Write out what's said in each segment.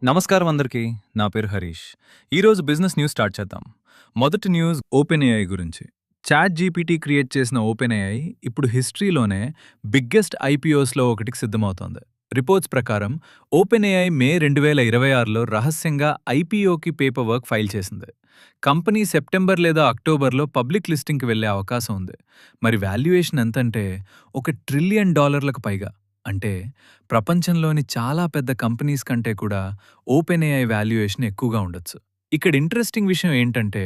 నమస్కారం అందరికీ. నా పేరు హరీష్. ఈరోజు బిజినెస్ న్యూస్ స్టార్ట్ చేద్దాం. మొదటి న్యూస్ ఓపెన్ఏఐ గురించి. చాట్ జీపీటీ క్రియేట్ చేసిన ఓపెన్ఏఐ ఇప్పుడు హిస్టరీలోనే బిగ్గెస్ట్ ఐపీఓస్‌లో ఒకటికి సిద్ధమవుతోంది. రిపోర్ట్స్ ప్రకారం ఓపెన్ఏఐ మే 2026లో రహస్యంగా ఐపీఓకి పేపర్ వర్క్ ఫైల్ చేసింది. కంపెనీ సెప్టెంబర్ లేదా అక్టోబర్‌లో పబ్లిక్ లిస్టింగ్‌కి వెళ్లే అవకాశం ఉంది. మరి వాల్యుయేషన్ ఎంతంటే $1 ట్రిలియన్ పైగా. అంటే ప్రపంచంలోని చాలా పెద్ద కంపెనీస్ కంటే కూడా ఓపెన్ఏఐ వాల్యుయేషన్ ఎక్కువగా ఉండొచ్చు. ఇక్కడ ఇంట్రెస్టింగ్ విషయం ఏంటంటే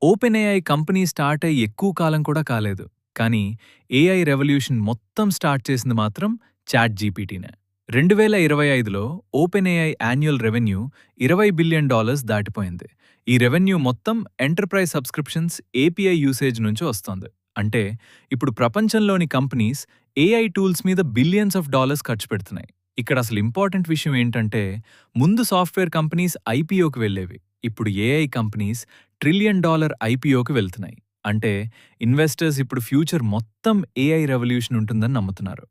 ఓపెన్ఏఐ కంపెనీ స్టార్ట్ అయ్యి ఎక్కువ కాలం కూడా కాలేదు. కానీ ఏఐ రెవల్యూషన్ మొత్తం స్టార్ట్ చేసింది మాత్రం చాట్ జీపీటీనే. 2025లో ఓపెన్ఏఐ యాన్యువల్ రెవెన్యూ $20 బిలియన్ దాటిపోయింది. ఈ రెవెన్యూ మొత్తం ఎంటర్ప్రైజ్ సబ్స్క్రిప్షన్స్, ఏపీఐ యూసేజ్ నుంచి వస్తోంది. అంటే ఇప్పుడు ప్రపంచంలోని కంపెనీస్ ఏఐ టూల్స్ మీద బిలియన్స్ ఆఫ్ డాలర్స్ ఖర్చు పెడుతున్నాయి. ఇక్కడ అసలు ఇంపార్టెంట్ విషయం ఏంటంటే ముందు సాఫ్ట్వేర్ కంపెనీస్ ఐపీఓకి వెళ్ళేవి. ఇప్పుడు ఏఐ కంపెనీస్ $1 ట్రిలియన్ ఐపీఓకి వెళ్తున్నాయి. అంటే ఇన్వెస్టర్స్ ఇప్పుడు ఫ్యూచర్ మొత్తం ఏఐ రెవల్యూషన్ ఉంటుందని నమ్ముతున్నారు.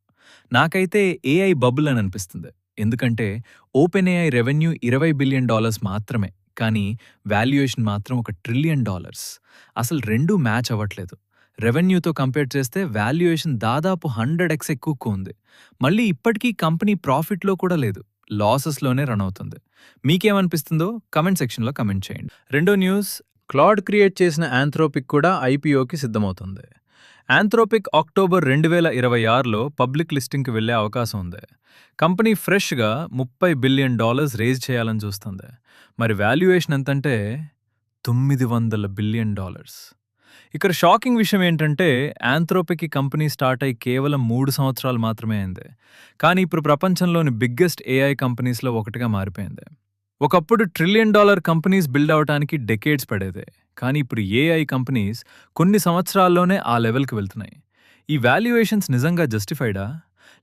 నాకైతే ఏఐ బబుల్ అని అనిపిస్తుంది. ఎందుకంటే ఓపెన్ఏఐ రెవెన్యూ $20 బిలియన్ మాత్రమే. కానీ వాల్యుయేషన్ మాత్రం $1 ట్రిలియన్. అసలు రెండూ మ్యాచ్ అవ్వట్లేదు. రెవెన్యూతో కంపేర్ చేస్తే వాల్యుయేషన్ దాదాపు 100x ఎక్కువగా ఉంది. మళ్ళీ ఇప్పటికీ కంపెనీ ప్రాఫిట్లో కూడా లేదు. లాసెస్లోనే రన్ అవుతుంది. మీకేమనిపిస్తుందో కమెంట్ సెక్షన్లో కమెంట్ చేయండి. రెండో న్యూస్, క్లాడ్ క్రియేట్ చేసిన ఆంథ్రోపిక్ కూడా ఐపీఓకి సిద్ధమవుతుంది. ఆంథ్రోపిక్ అక్టోబర్ 2026లో పబ్లిక్ లిస్టింగ్కి వెళ్లే అవకాశం ఉంది. కంపెనీ ఫ్రెష్గా $30 బిలియన్ రేజ్ చేయాలని చూస్తుంది. మరి వాల్యుయేషన్ ఎంతంటే $900 బిలియన్. ఇక్కడ షాకింగ్ విషయం ఏంటంటే ఆంథ్రోపిక్ కంపెనీ స్టార్ట్ అయి కేవలం 3 సంవత్సరాలు మాత్రమే అయింది. కానీ ఇప్పుడు ప్రపంచంలోని బిగ్గెస్ట్ ఏఐ కంపెనీస్లో ఒకటిగా మారిపోయింది. ఒకప్పుడు $1 ట్రిలియన్ కంపెనీస్ బిల్డ్ అవడానికి డెకేడ్స్ పడేదే. కానీ ఇప్పుడు ఏఐ కంపెనీస్ కొన్ని సంవత్సరాల్లోనే ఆ లెవెల్కి వెళ్తున్నాయి. ఈ వాల్యుయేషన్స్ నిజంగా జస్టిఫైడా?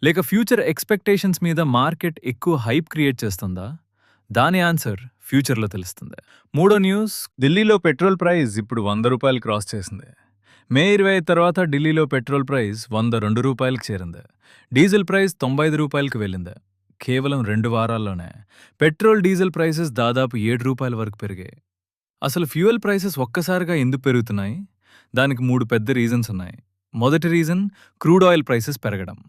లేక ఫ్యూచర్ ఎక్స్పెక్టేషన్స్ మీద మార్కెట్ ఎక్కువ హైప్ క్రియేట్ చేస్తుందా? దాని ఆన్సర్ ఫ్యూచర్లో తెలుస్తుంది. మూడో న్యూస్, ఢిల్లీలో పెట్రోల్ ప్రైస్ ఇప్పుడు $100 క్రాస్ చేసింది. మే 25 తర్వాత ఢిల్లీలో పెట్రోల్ ప్రైస్ $102కి చేరింది. డీజిల్ ప్రైస్ $95కి వెళ్ళింది. కేవలం 2 వారాల్లోనే పెట్రోల్, డీజిల్ ప్రైసెస్ దాదాపు $7 వరకు పెరిగాయి. అసలు ఫ్యూయల్ ప్రైసెస్ ఒక్కసారిగా ఎందుకు పెరుగుతున్నాయి? దానికి 3 పెద్ద రీజన్స్ ఉన్నాయి. మొదటి రీజన్ క్రూడ్ ఆయిల్ ప్రైసెస్ పెరగడం.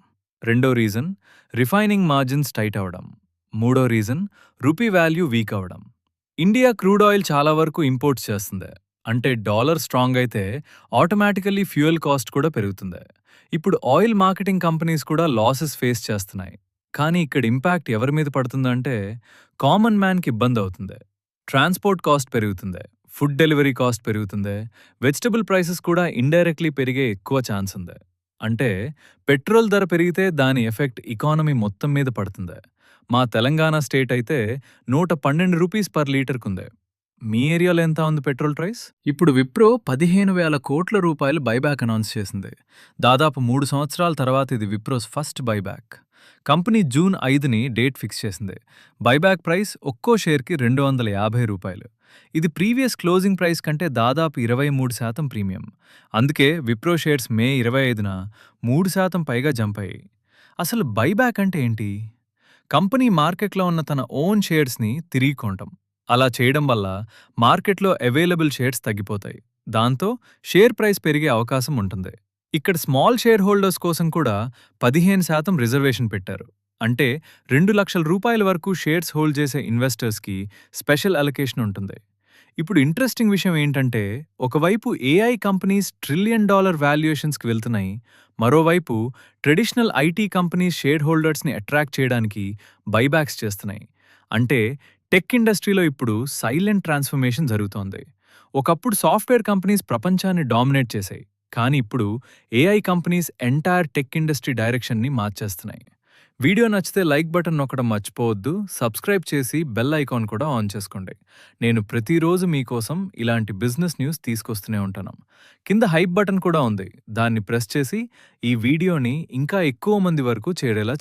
రెండో రీజన్ రిఫైనింగ్ మార్జిన్స్ టైట్ అవడం. మూడో రీజన్ రూపీ వాల్యూ వీక్ అవడం. ఇండియా క్రూడ్ ఆయిల్ చాలా వరకు ఇంపోర్ట్స్ చేస్తుంది. అంటే డాలర్ స్ట్రాంగ్ అయితే ఆటోమేటికల్లీ ఫ్యూయల్ కాస్ట్ కూడా పెరుగుతుంది. ఇప్పుడు ఆయిల్ మార్కెటింగ్ కంపెనీస్ కూడా లాసెస్ ఫేస్ చేస్తున్నాయి. కానీ ఇక్కడ ఇంపాక్ట్ ఎవరి మీద పడుతుందంటే కామన్ మ్యాన్కి ఇబ్బంది అవుతుంది. ట్రాన్స్పోర్ట్ కాస్ట్ పెరుగుతుంది, ఫుడ్ డెలివరీ కాస్ట్ పెరుగుతుంది, వెజిటబుల్ ప్రైసెస్ కూడా ఇండైరెక్ట్లీ పెరిగే ఎక్కువ ఛాన్స్ ఉంది. అంటే పెట్రోల్ ధర పెరిగితే దాని ఎఫెక్ట్ ఎకానమీ మొత్తం మీద పడుతుంది. మా తెలంగాణ స్టేట్ అయితే $112 పర్ లీటర్కుంది. మీ ఏరియాలో ఎంత ఉంది పెట్రోల్ ప్రైస్? ఇప్పుడు విప్రో $15,000 కోట్ల బైబ్యాక్ అనౌన్స్ చేసింది. దాదాపు 3 సంవత్సరాల తర్వాత ఇది Wipro's first buyback. Company June 5ని డేట్ ఫిక్స్ చేసింది. బైబ్యాక్ ప్రైస్ ఒక్కో షేర్కి $250. ఇది ప్రీవియస్ క్లోజింగ్ ప్రైస్ కంటే దాదాపు 23% ప్రీమియం. అందుకే విప్రో షేర్స్ మే 25న 3% పైగా జంప్ అయ్యాయి. అసలు బైబ్యాక్ అంటే ఏంటి? కంపెనీ మార్కెట్లో ఉన్న తన ఓన్ షేర్స్ని తిరిగి కొనటం. అలా చేయడం వల్ల మార్కెట్లో అవైలబుల్ షేర్స్ తగ్గిపోతాయి. దాంతో షేర్ ప్రైస్ పెరిగే అవకాశం ఉంటుంది. ఇక్కడ స్మాల్ షేర్ హోల్డర్స్ కోసం కూడా 15% రిజర్వేషన్ పెట్టారు. అంటే $2,00,000 వరకు షేర్స్ హోల్డ్ చేసే ఇన్వెస్టర్స్కి స్పెషల్ అలొకేషన్ ఉంటుంది. ఇప్పుడు ఇంట్రెస్టింగ్ విషయం ఏంటంటే ఒకవైపు ఏఐ కంపెనీస్ $1 ట్రిలియన్ వాల్యుయేషన్స్కి వెళ్తున్నాయి. మరోవైపు ట్రెడిషనల్ ఐటీ కంపెనీస్ షేర్ హోల్డర్స్ని అట్రాక్ట్ చేయడానికి బైబ్యాక్స్ చేస్తున్నాయి. అంటే టెక్ ఇండస్ట్రీలో ఇప్పుడు సైలెంట్ ట్రాన్స్ఫర్మేషన్ జరుగుతోంది. ఒకప్పుడు సాఫ్ట్వేర్ కంపెనీస్ ప్రపంచాన్ని డామినేట్ చేశాయి. కానీ ఇప్పుడు AI companies entire tech industry డైరెక్షన్ని మార్చేస్తున్నాయి. వీడియో నచ్చితే లైక్ బటన్ నొక్కడం మర్చిపోవద్దు. సబ్స్క్రైబ్ చేసి బెల్ ఐకాన్ కూడా ఆన్ చేసుకోండి. నేను ప్రతిరోజు మీకోసం ఇలాంటి బిజినెస్ న్యూస్ తీసుకొస్తూనే ఉంటాను. కింద హైప్ బటన్ కూడా ఉంది. దాన్ని ప్రెస్ చేసి ఈ వీడియోని ఇంకా ఎక్కువ మంది వరకు చేరేలా చేయండి.